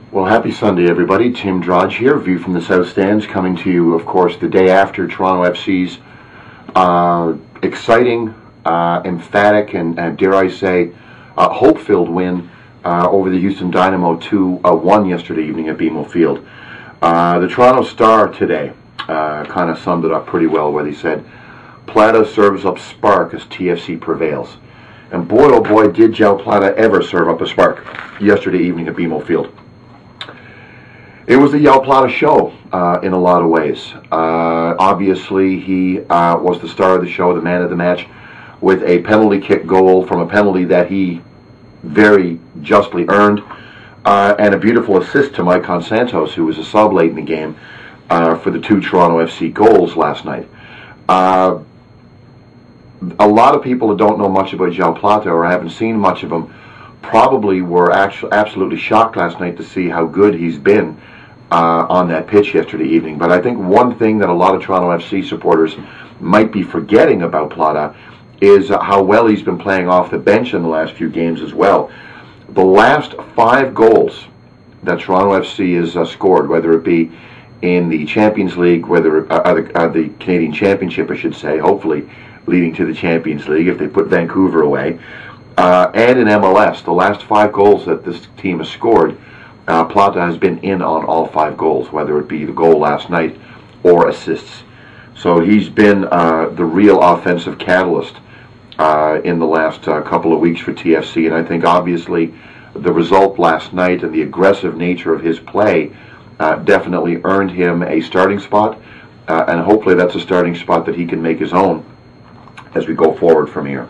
Well, happy Sunday, everybody. Tim Drodge here, view from the South Stands, coming to you, of course, the day after Toronto FC's exciting, emphatic, and dare I say, hope-filled win over the Houston Dynamo 2-1 yesterday evening at BMO Field. The Toronto Star today kind of summed it up pretty well, where they said, Plata serves up spark as TFC prevails. And boy, oh boy, did João Plata ever serve up a spark yesterday evening at BMO Field. It was the João Plata show in a lot of ways. Obviously, he was the star of the show, the man of the match, with a penalty kick goal from a penalty that he very justly earned, and a beautiful assist to Mike Santos, who was a sub late in the game for the two Toronto FC goals last night. A lot of people that don't know much about João Plata or haven't seen much of him probably were absolutely shocked last night to see how good he's been on that pitch yesterday evening. But I think one thing that a lot of Toronto FC supporters might be forgetting about Plata is how well he's been playing off the bench in the last few games as well. The last 5 goals that Toronto FC has scored, whether it be in the Champions League, whether the Canadian Championship, I should say, hopefully leading to the Champions League if they put Vancouver away, and in MLS, the last 5 goals that this team has scored, Plata has been in on all 5 goals, whether it be the goal last night or assists. So he's been the real offensive catalyst in the last couple of weeks for TFC, and I think obviously the result last night and the aggressive nature of his play definitely earned him a starting spot, and hopefully that's a starting spot that he can make his own as we go forward from here.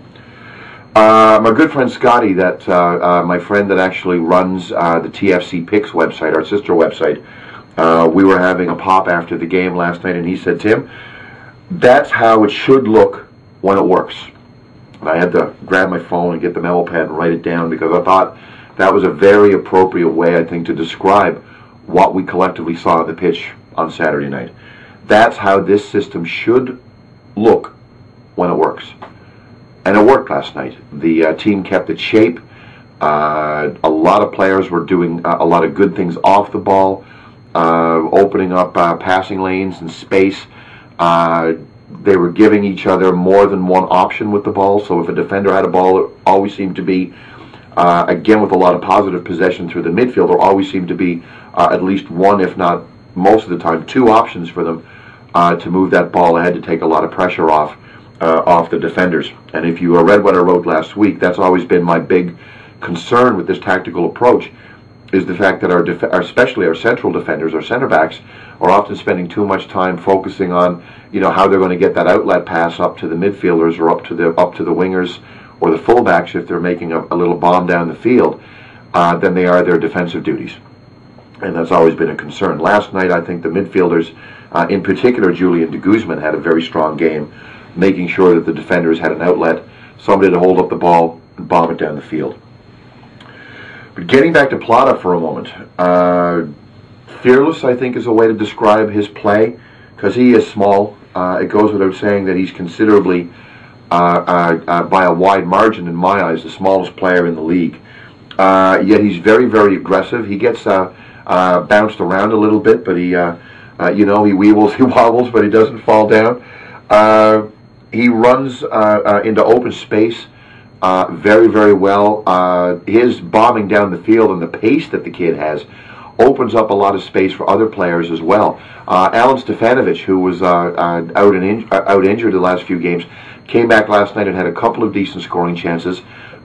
My good friend Scotty, my friend that actually runs the TFC Picks website, our sister website, we were having a pop after the game last night, and he said, Tim, that's how it should look when it works. And I had to grab my phone and get the memo pad and write it down, because I thought that was a very appropriate way, I think, to describe what we collectively saw on the pitch on Saturday night. That's how this system should look when it works. And it worked last night. The team kept its shape. A lot of players were doing a lot of good things off the ball, opening up passing lanes and space. They were giving each other more than one option with the ball. So if a defender had a ball, it always seemed to be, again with a lot of positive possession through the midfield, there always seemed to be at least one, if not most of the time, 2 options for them to move that ball ahead, to take a lot of pressure off the defenders. And if you read what I wrote last week, that's always been my big concern with this tactical approach, is the fact that especially our central defenders, our center backs, are often spending too much time focusing on, how they're going to get that outlet pass up to the midfielders or up to the wingers or the fullbacks if they're making a little bomb down the field, than they are their defensive duties. And that's always been a concern. Last night, I think the midfielders, in particular Julian de Guzman, had a very strong game, making sure that the defenders had an outlet, somebody to hold up the ball and bomb it down the field. But getting back to Plata for a moment, fearless, I think, is a way to describe his play, because he is small. It goes without saying that he's considerably, by a wide margin in my eyes, the smallest player in the league. Yet he's very, very aggressive. He gets bounced around a little bit, but he weebles, he wobbles, but he doesn't fall down. He runs into open space very, very well. His bombing down the field and the pace that the kid has opens up a lot of space for other players as well. Alan Stefanovic, who was out injured the last few games, came back last night and had a couple of decent scoring chances.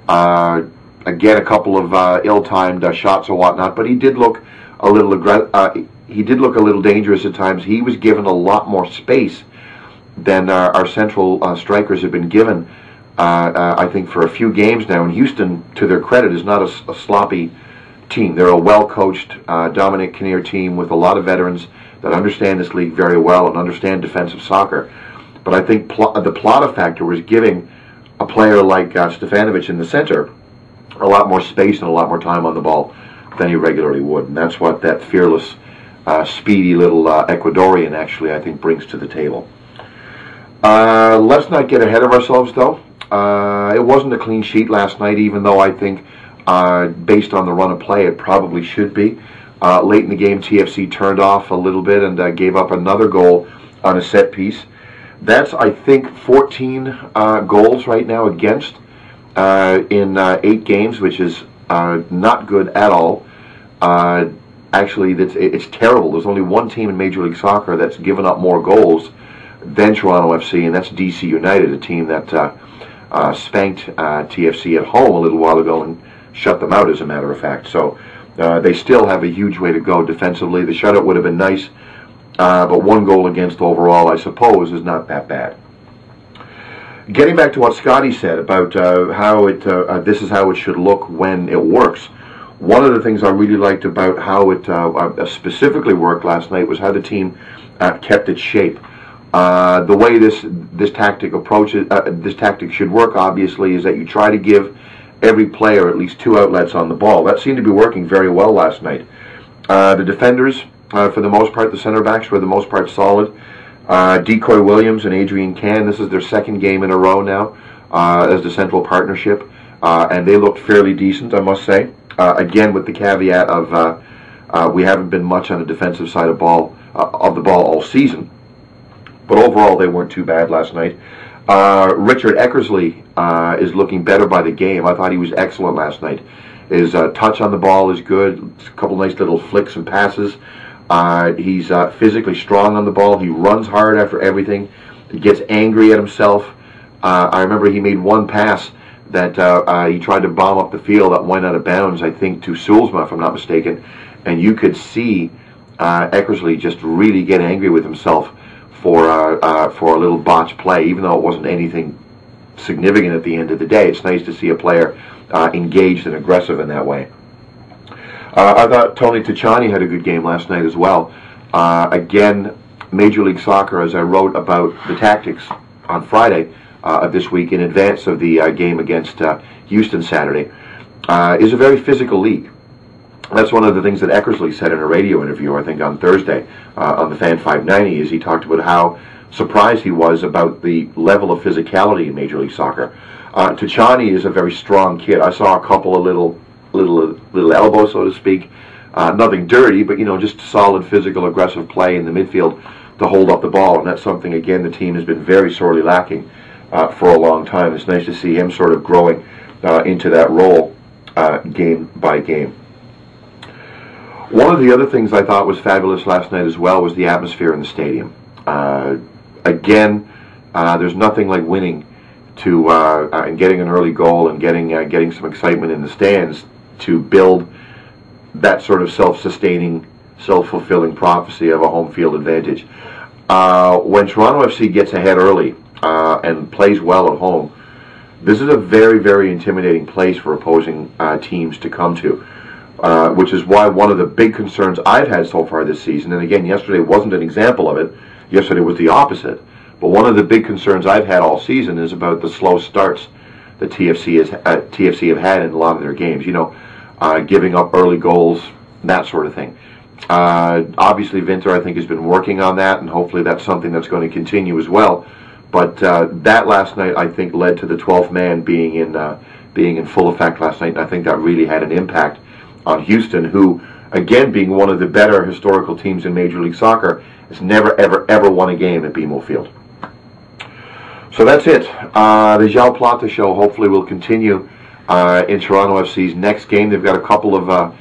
Again, a couple of ill-timed shots or whatnot, but he did look a little dangerous at times. He was given a lot more space than our central strikers have been given, I think, for a few games now. And Houston, to their credit, is not a sloppy team. They're a well-coached, Dominic Kinnear team with a lot of veterans that understand this league very well and understand defensive soccer. But I think the Plata factor was giving a player like Stefanovic in the center a lot more space and a lot more time on the ball than he regularly would. And that's what that fearless, speedy little Ecuadorian actually, I think, brings to the table. Let's not get ahead of ourselves, though. It wasn't a clean sheet last night, even though I think, based on the run of play, it probably should be. Late in the game, TFC turned off a little bit and gave up another goal on a set piece. That's, I think, 14 goals right now against in 8 games, which is not good at all. Actually, it's terrible. There's only one team in Major League Soccer that's given up more goals than Toronto FC, and that's DC United, a team that spanked TFC at home a little while ago and shut them out, as a matter of fact. So they still have a huge way to go defensively. The shutout would have been nice, but 1 goal against overall, I suppose, is not that bad. Getting back to what Scotty said about how this is how it should look when it works. One of the things I really liked about how it specifically worked last night was how the team kept its shape. The way this tactic should work, obviously, is that you try to give every player at least 2 outlets on the ball. That seemed to be working very well last night. The defenders, for the most part, the center backs were the most part solid. Decoy Williams and Adrian Can, this is their 2nd game in a row now as the central partnership, and they looked fairly decent, I must say. Again, with the caveat of we haven't been much on the defensive side of the ball all season. But overall, they weren't too bad last night. Richard Eckersley is looking better by the game. I thought he was excellent last night. His touch on the ball is good. A couple nice little flicks and passes. He's physically strong on the ball. He runs hard after everything. He gets angry at himself. I remember he made one pass that he tried to bomb up the field that went out of bounds, I think, to Sulzma, if I'm not mistaken. And you could see Eckersley just really get angry with himself for a little botched play, even though it wasn't anything significant at the end of the day. It's nice to see a player engaged and aggressive in that way. I thought Tony Tachani had a good game last night as well. Again, Major League Soccer, as I wrote about the tactics on Friday of this week in advance of the game against Houston Saturday, is a very physical league. That's one of the things that Eckersley said in a radio interview, I think, on Thursday on the Fan 590, is he talked about how surprised he was about the level of physicality in Major League Soccer. Tachani is a very strong kid. I saw a couple of little elbows, so to speak. Nothing dirty, but, you know, just solid physical, aggressive play in the midfield to hold up the ball. And that's something, again, the team has been very sorely lacking for a long time. It's nice to see him sort of growing into that role game by game. One of the other things I thought was fabulous last night as well was the atmosphere in the stadium. Again, there's nothing like winning and getting an early goal and getting some excitement in the stands to build that sort of self-sustaining, self-fulfilling prophecy of a home field advantage. When Toronto FC gets ahead early and plays well at home, this is a very, very intimidating place for opposing teams to come to. Which is why one of the big concerns I've had so far this season, and again, yesterday wasn't an example of it, yesterday was the opposite, but one of the big concerns I've had all season is about the slow starts that TFC have had in a lot of their games, you know, giving up early goals, that sort of thing. Obviously, Winter, I think, has been working on that, and hopefully that's something that's going to continue as well, but that last night, I think, led to the 12th man being in full effect last night, and I think that really had an impact on Houston, who, again, being one of the better historical teams in Major League Soccer, has never, ever, ever won a game at BMO Field. So that's it. The João Plata Show hopefully will continue in Toronto FC's next game. They've got a couple of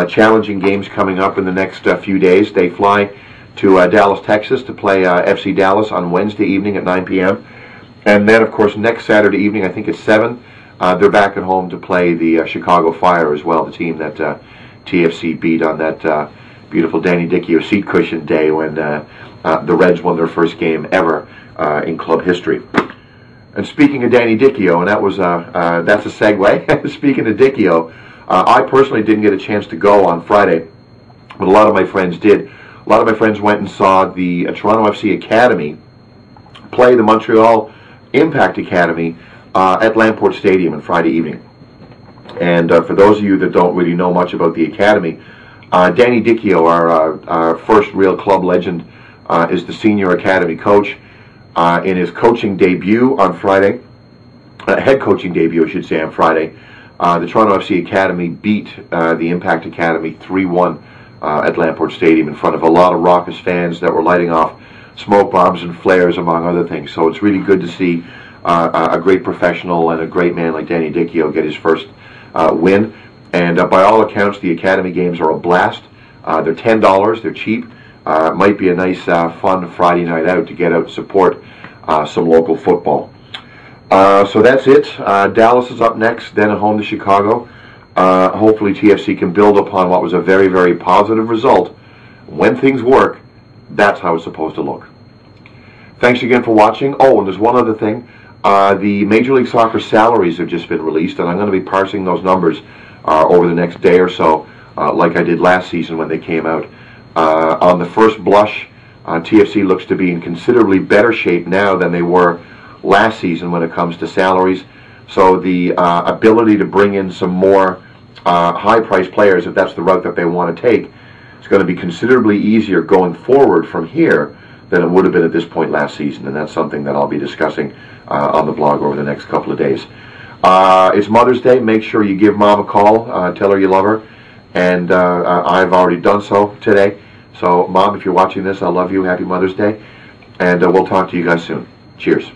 challenging games coming up in the next few days. They fly to Dallas, Texas to play FC Dallas on Wednesday evening at 9 p.m. And then, of course, next Saturday evening, I think it's 7, they're back at home to play the Chicago Fire as well, the team that TFC beat on that beautiful Danny Dichio seat cushion day when the Reds won their first game ever in club history. And speaking of Danny Dichio, and that's a segue. Speaking of Dichio, I personally didn't get a chance to go on Friday, but a lot of my friends did. A lot of my friends went and saw the Toronto FC Academy play the Montreal Impact Academy at Lamport Stadium on Friday evening. And for those of you that don't really know much about the Academy, Danny Dichio, our first real club legend, is the senior Academy coach. In his coaching debut on Friday, head coaching debut, I should say, on Friday, the Toronto FC Academy beat the Impact Academy 3-1 at Lamport Stadium in front of a lot of raucous fans that were lighting off smoke bombs and flares, among other things. So it's really good to see a great professional and a great man like Danny Dichio get his first win. And by all accounts, the Academy games are a blast. They're $10. They're cheap. It might be a nice, fun Friday night out to get out and support some local football. So that's it. Dallas is up next, then at home to Chicago. Hopefully TFC can build upon what was a very, very positive result. When things work, that's how it's supposed to look. Thanks again for watching. Oh, and there's one other thing. The Major League Soccer salaries have just been released, and I'm going to be parsing those numbers over the next day or so, like I did last season when they came out. On the first blush, TFC looks to be in considerably better shape now than they were last season when it comes to salaries. So the ability to bring in some more high-priced players, if that's the route that they want to take, is going to be considerably easier going forward from here than it would have been at this point last season, and that's something that I'll be discussing on the blog over the next couple of days. It's Mother's Day. Make sure you give Mom a call. Tell her you love her, and I've already done so today. So, Mom, if you're watching this, I love you. Happy Mother's Day, and we'll talk to you guys soon. Cheers.